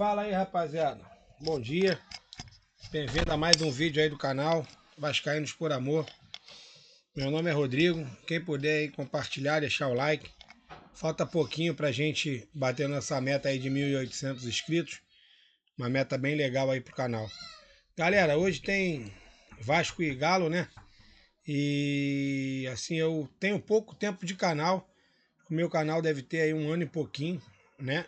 Fala aí, rapaziada. Bom dia. Bem-vindo a mais um vídeo aí do canal Vascaínos por Amor. Meu nome é Rodrigo. Quem puder aí compartilhar, deixar o like. Falta pouquinho pra gente bater nossa meta aí de 1.800 inscritos. Uma meta bem legal aí pro canal. Galera, hoje tem Vasco e Galo, né? E assim, eu tenho pouco tempo de canal. O meu canal deve ter aí 1 ano e pouquinho, né?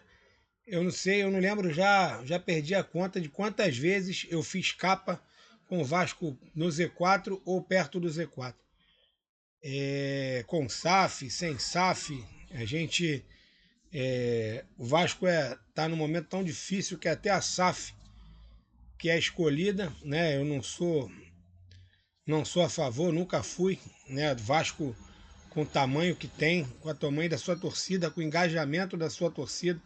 Eu não sei, eu não lembro, já perdi a conta de quantas vezes eu fiz capa com o Vasco no Z4 ou perto do Z4. Com SAF, sem SAF, a gente... o Vasco tá num momento tão difícil que até a SAF, que é escolhida, né? Eu não sou a favor, nunca fui, né? Vasco com o tamanho que tem, com o tamanho da sua torcida, com o engajamento da sua torcida.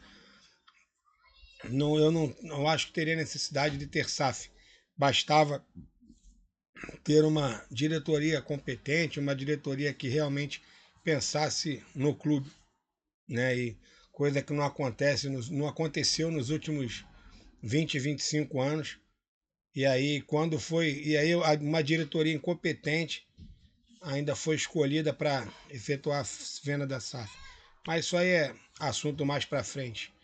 Eu não acho que teria necessidade de ter SAF. Bastava ter uma diretoria competente, uma diretoria que realmente pensasse no clube, né? E coisa que não aconteceu nos últimos 20, 25 anos. E aí uma diretoria incompetente ainda foi escolhida para efetuar a venda da SAF. Mas isso aí é assunto mais para frente.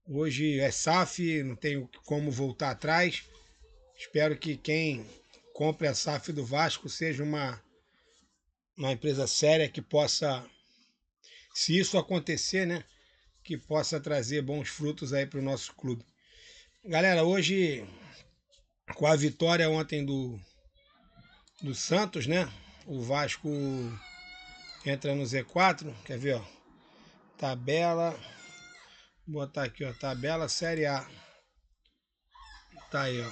Hoje é SAF, não tenho como voltar atrás. Espero que quem compre a SAF do Vasco seja uma empresa séria que possa, se isso acontecer, né, que possa trazer bons frutos aí para o nosso clube. Galera, hoje, com a vitória ontem do Santos, né, o Vasco entra no Z4, quer ver, ó, tabela, vou botar aqui, ó, tabela Série A. Tá aí, ó.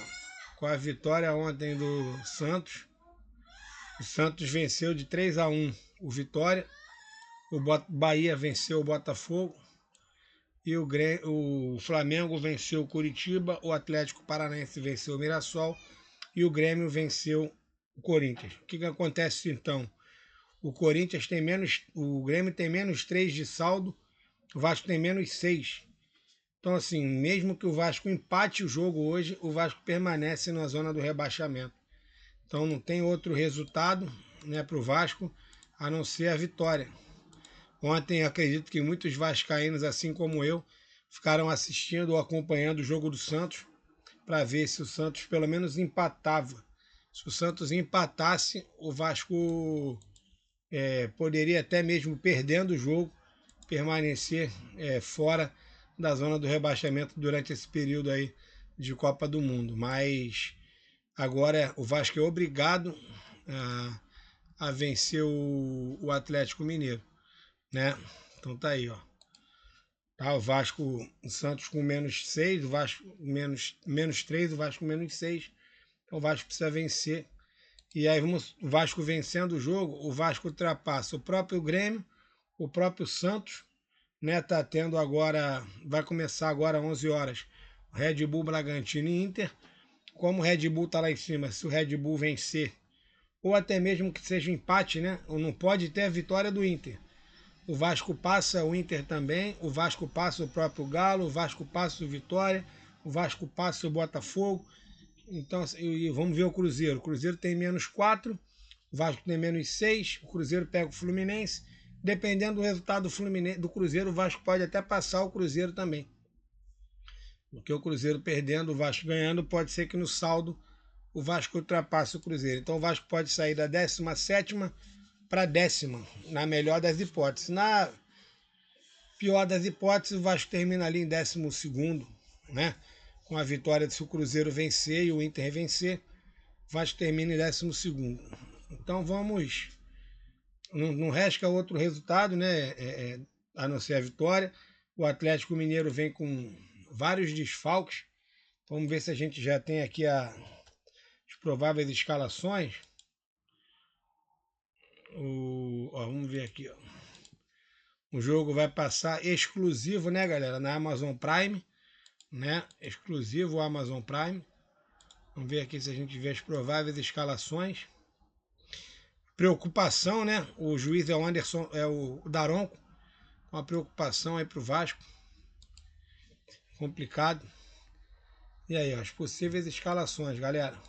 Com a vitória ontem do Santos, o Santos venceu de 3-1 o Vitória, o Bahia venceu o Botafogo e o Flamengo venceu o Curitiba, o Atlético Paranaense venceu o Mirassol e o Grêmio venceu o Corinthians. O que acontece então? O Grêmio tem menos 3 de saldo, o Vasco tem menos 6. Então, assim, mesmo que o Vasco empate o jogo hoje, o Vasco permanece na zona do rebaixamento. Então não tem outro resultado, né, para o Vasco a não ser a vitória. Ontem acredito que muitos vascaínos, assim como eu, ficaram assistindo ou acompanhando o jogo do Santos para ver se o Santos pelo menos empatava. Se o Santos empatasse, o Vasco poderia até mesmo perdendo o jogo, permanecer fora da zona do rebaixamento durante esse período aí de Copa do Mundo. Mas agora o Vasco é obrigado a vencer o Atlético Mineiro, né? Então tá aí, ó. Tá, o Santos com menos 6, o Vasco menos 3, o Vasco menos 6. Então o Vasco precisa vencer. E aí o Vasco vencendo o jogo, o Vasco ultrapassa o próprio Grêmio, o próprio Santos, né? Tá tendo agora, vai começar agora às 11 horas, Red Bull, Bragantino e Inter. Como o Red Bull tá lá em cima, se o Red Bull vencer, ou até mesmo que seja um empate, né? Ou não pode ter a vitória do Inter. O Vasco passa o Inter também, o Vasco passa o próprio Galo, o Vasco passa o Vitória, o Vasco passa o Botafogo. Então, e vamos ver o Cruzeiro. O Cruzeiro tem menos 4, o Vasco tem menos 6, o Cruzeiro pega o Fluminense. Dependendo do resultado do Cruzeiro, o Vasco pode até passar o Cruzeiro também. Porque o Cruzeiro perdendo, o Vasco ganhando, pode ser que no saldo o Vasco ultrapasse o Cruzeiro. Então o Vasco pode sair da 17ª para 10ª, na melhor das hipóteses. Na pior das hipóteses, o Vasco termina ali em 12º, né? Com a vitória se o Cruzeiro vencer e o Inter vencer, o Vasco termina em 12º. Então vamos... Não resta outro resultado, né? A não ser a vitória. O Atlético Mineiro vem com vários desfalques. Vamos ver se a gente já tem aqui as prováveis escalações. Vamos ver aqui. Ó. O jogo vai passar exclusivo, né, galera? Na Amazon Prime, né? Exclusivo Amazon Prime. Vamos ver aqui se a gente vê as prováveis escalações. Preocupação, né? O juiz é o Daronco. Uma preocupação aí pro Vasco. Complicado. E aí, ó, as possíveis escalações, galera.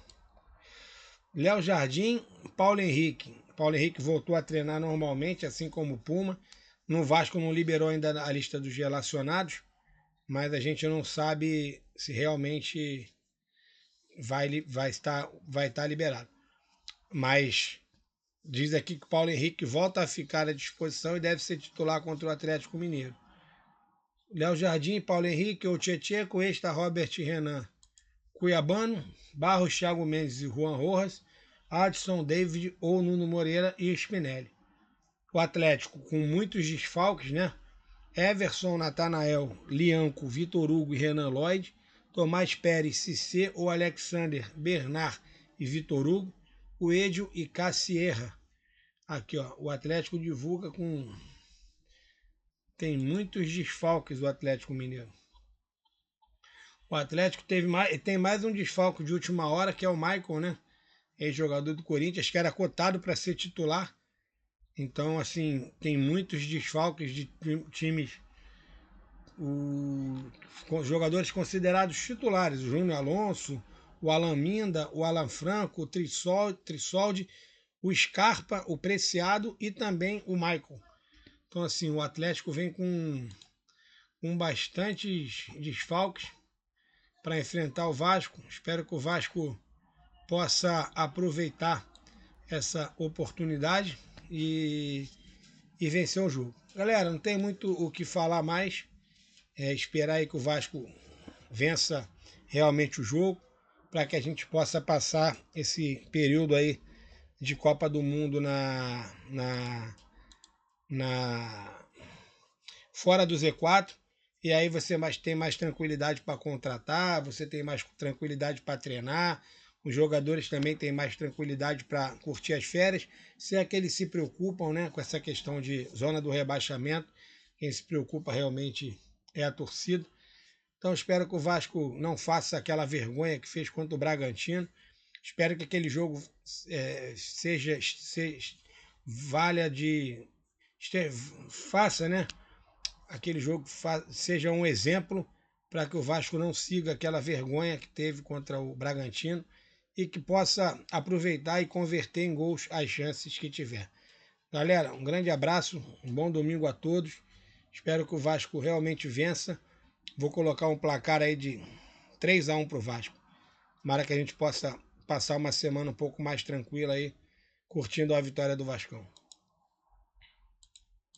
Léo Jardim, Paulo Henrique. Paulo Henrique voltou a treinar normalmente, assim como o Puma. No Vasco não liberou ainda a lista dos relacionados, mas a gente não sabe se realmente vai estar liberado. Mas diz aqui que o Paulo Henrique volta a ficar à disposição e deve ser titular contra o Atlético Mineiro. Léo Jardim, Paulo Henrique, ou Tietê, Cuesta, Robert Renan, Cuiabano, Barros, Thiago Mendes e Juan Rojas, Adson, David ou Nuno Moreira e Spinelli. O Atlético com muitos desfalques, né? Everson, Natanael, Lianco, Vitor Hugo e Renan Lloyd, Tomás Pérez, Cissé ou Alexander, Bernard e Vitor Hugo, Coelho e Cassierra. Aqui, ó, o Atlético divulga com... Tem muitos desfalques o Atlético Mineiro. O Atlético tem mais um desfalque de última hora, que é o Michael, né? Ex-jogador do Corinthians, que era cotado para ser titular. Então, assim, tem muitos desfalques de times, jogadores considerados titulares. O Júnior Alonso, o Alan Minda, o Alan Franco, o Trissoldi, o Scarpa, o Preciado e também o Michael. Então, assim, o Atlético vem com bastantes desfalques para enfrentar o Vasco. Espero que o Vasco possa aproveitar essa oportunidade e vencer o jogo. Galera, não tem muito o que falar mais. Esperar aí que o Vasco vença realmente o jogo para que a gente possa passar esse período aí de Copa do Mundo fora do Z4, e aí você tem mais tranquilidade para contratar, você tem mais tranquilidade para treinar, os jogadores também têm mais tranquilidade para curtir as férias, se é que eles se preocupam, né, com essa questão de zona do rebaixamento. Quem se preocupa realmente é a torcida. Então espero que o Vasco não faça aquela vergonha que fez contra o Bragantino. Espero que aquele jogo faça, né? Aquele jogo seja um exemplo para que o Vasco não siga aquela vergonha que teve contra o Bragantino e que possa aproveitar e converter em gols as chances que tiver. Galera, um grande abraço, um bom domingo a todos. Espero que o Vasco realmente vença. Vou colocar um placar aí de 3-1 para o Vasco. Tomara que a gente possa passar uma semana um pouco mais tranquila aí, curtindo a vitória do Vascão.